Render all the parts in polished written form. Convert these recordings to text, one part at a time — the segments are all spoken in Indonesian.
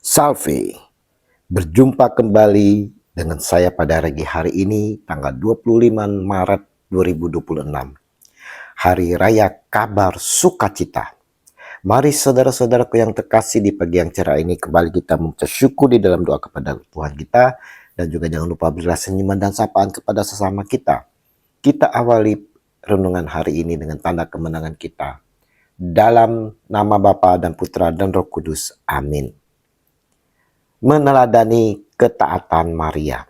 Salve, berjumpa kembali dengan saya pada hari ini tanggal 25 Maret 2026. Hari Raya Kabar Sukacita. Mari saudara-saudaraku yang terkasih, di pagi yang cerah ini kembali kita mengucap syukur di dalam doa kepada Tuhan kita. Dan juga jangan lupa berilah senyuman dan sapaan kepada sesama kita. Kita awali renungan hari ini dengan tanda kemenangan kita. Dalam nama Bapa dan Putra dan Roh Kudus. Amin. Meneladani ketaatan Maria.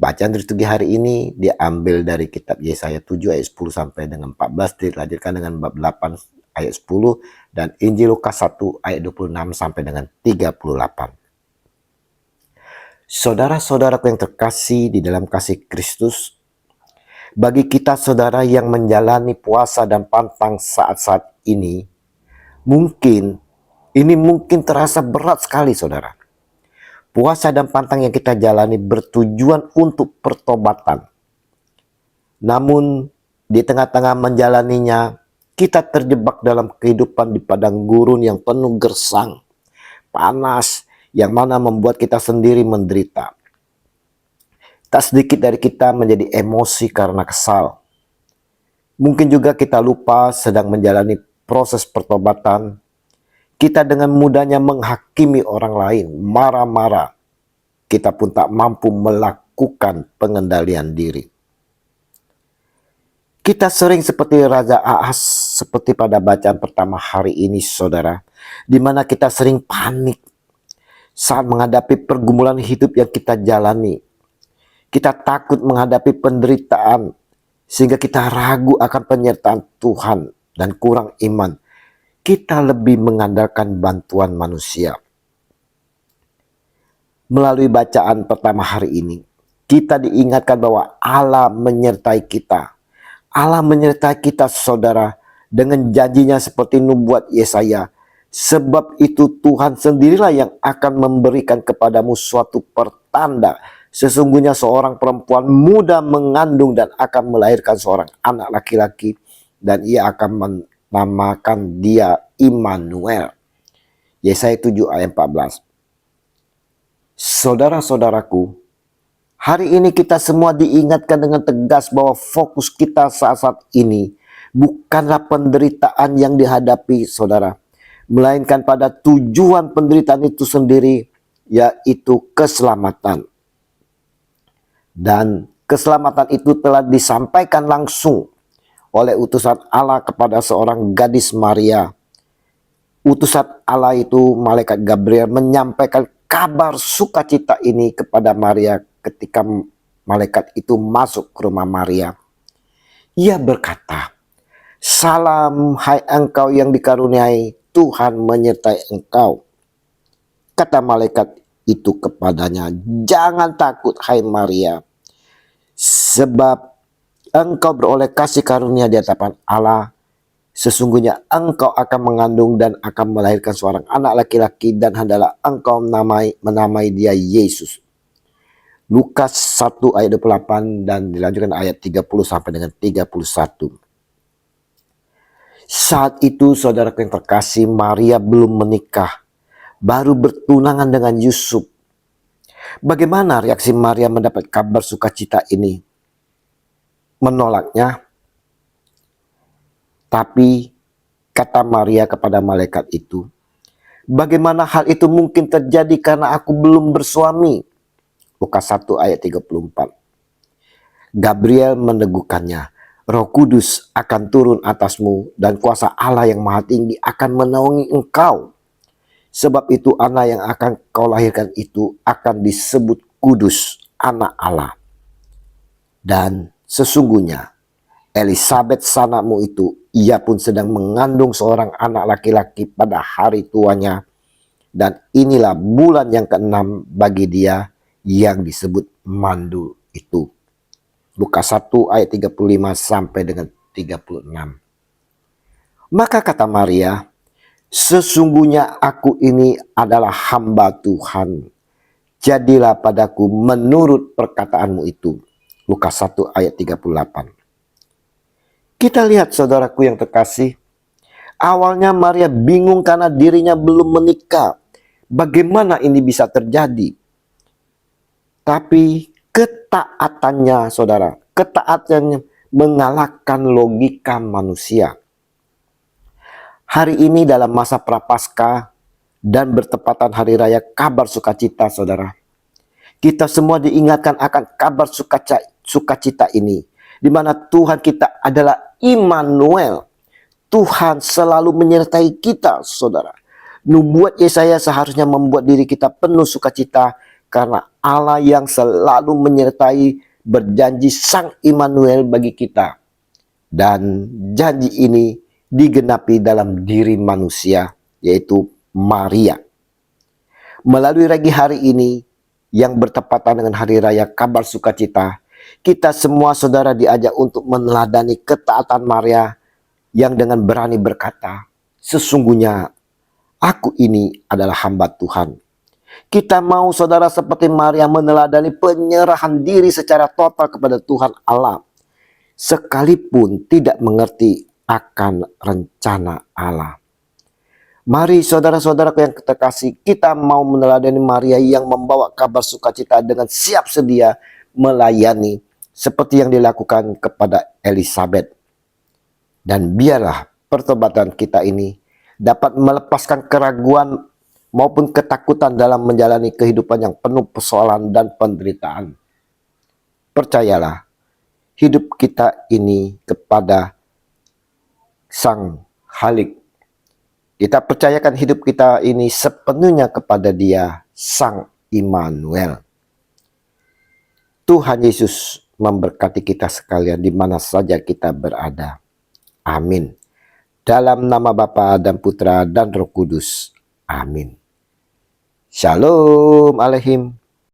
Bacaan liturgi hari ini diambil dari kitab Yesaya 7 ayat 10 sampai dengan 14, dilanjutkan dengan bab 8 ayat 10, dan Injil Lukas 1 ayat 26 sampai dengan 38. Saudara-saudaraku yang terkasih di dalam kasih Kristus, bagi kita saudara yang menjalani puasa dan pantang saat-saat ini, mungkin terasa berat sekali saudara. Puasa dan pantang yang kita jalani bertujuan untuk pertobatan. Namun di tengah-tengah menjalaninya, kita terjebak dalam kehidupan di padang gurun yang penuh gersang, panas, yang mana membuat kita sendiri menderita. Tak sedikit dari kita menjadi emosi karena kesal. Mungkin juga kita lupa sedang menjalani proses pertobatan. Kita dengan mudahnya menghakimi orang lain, marah-marah. Kita pun tak mampu melakukan pengendalian diri. Kita sering seperti Raja Ahaz, seperti pada bacaan pertama hari ini saudara, di mana kita sering panik saat menghadapi pergumulan hidup yang kita jalani. Kita takut menghadapi penderitaan, sehingga kita ragu akan penyertaan Tuhan dan kurang iman. Kita lebih mengandalkan bantuan manusia. Melalui bacaan pertama hari ini, kita diingatkan bahwa Allah menyertai kita. Allah menyertai kita saudara dengan janjinya seperti nubuat Yesaya. Sebab itu Tuhan sendirilah yang akan memberikan kepadamu suatu pertanda. Sesungguhnya seorang perempuan muda mengandung dan akan melahirkan seorang anak laki-laki. Dan ia akan namakan dia Immanuel. Yesaya 7 ayat 14. Saudara-saudaraku, hari ini kita semua diingatkan dengan tegas bahwa fokus kita saat-saat ini bukanlah penderitaan yang dihadapi saudara, melainkan pada tujuan penderitaan itu sendiri, yaitu keselamatan. Dan keselamatan itu telah disampaikan langsung oleh utusan Allah kepada seorang gadis Maria. Utusan Allah itu, malaikat Gabriel, menyampaikan kabar sukacita ini kepada Maria ketika malaikat itu masuk ke rumah Maria. Ia berkata, "Salam hai engkau yang dikaruniai, Tuhan menyertai engkau." Kata malaikat itu kepadanya, "Jangan takut hai Maria, sebab engkau beroleh kasih karunia di hadapan Allah. Sesungguhnya engkau akan mengandung dan akan melahirkan seorang anak laki-laki, dan hendaklah engkau menamai dia Yesus." Lukas 1 ayat 28 dan dilanjutkan ayat 30 sampai dengan 31. Saat itu saudara yang terkasih, Maria belum menikah, baru bertunangan dengan Yusuf. Bagaimana reaksi Maria mendapat kabar sukacita ini? Menolaknya. Tapi kata Maria kepada malaikat itu, "Bagaimana hal itu mungkin terjadi karena aku belum bersuami?" Lukas 1 ayat 34. Gabriel meneguhkannya, "Roh Kudus akan turun atasmu dan kuasa Allah yang Maha Tinggi akan menaungi engkau. Sebab itu anak yang akan kau lahirkan itu akan disebut kudus, anak Allah. Dan sesungguhnya Elisabet sanakmu itu, ia pun sedang mengandung seorang anak laki-laki pada hari tuanya. Dan inilah bulan yang ke-6 bagi dia yang disebut mandul itu." Lukas 1 ayat 35 sampai dengan 36. Maka kata Maria, "Sesungguhnya aku ini adalah hamba Tuhan. Jadilah padaku menurut perkataanmu itu." Lukas 1 ayat 38. Kita lihat saudaraku yang terkasih, awalnya Maria bingung karena dirinya belum menikah. Bagaimana ini bisa terjadi? Tapi ketaatannya, saudara, ketaatannya mengalahkan logika manusia. Hari ini dalam masa Prapaskah dan bertepatan hari raya kabar sukacita, saudara, kita semua diingatkan akan kabar sukacita ini, di mana Tuhan kita adalah Immanuel. Tuhan selalu menyertai kita, saudara. Nubuat Yesaya seharusnya membuat diri kita penuh sukacita, karena Allah yang selalu menyertai berjanji Sang Immanuel bagi kita. Dan janji ini digenapi dalam diri manusia, yaitu Maria. Melalui hari ini yang bertepatan dengan hari raya kabar sukacita, kita semua, saudara, diajak untuk meneladani ketaatan Maria yang dengan berani berkata, sesungguhnya aku ini adalah hamba Tuhan. Kita mau, saudara, seperti Maria meneladani penyerahan diri secara total kepada Tuhan Allah, sekalipun tidak mengerti akan rencana Allah. Mari saudara-saudaraku yang terkasih, kita mau meneladani Maria yang membawa kabar sukacita dengan siap sedia melayani seperti yang dilakukan kepada Elizabeth. Dan biarlah pertobatan kita ini dapat melepaskan keraguan maupun ketakutan dalam menjalani kehidupan yang penuh persoalan dan penderitaan. Percayalah, hidup kita ini kepada Sang Halik. Kita percayakan hidup kita ini sepenuhnya kepada Dia, Sang Immanuel. Tuhan Yesus memberkati kita sekalian di mana saja kita berada. Amin. Dalam nama Bapa dan Putra dan Roh Kudus. Amin. Shalom Aleihim.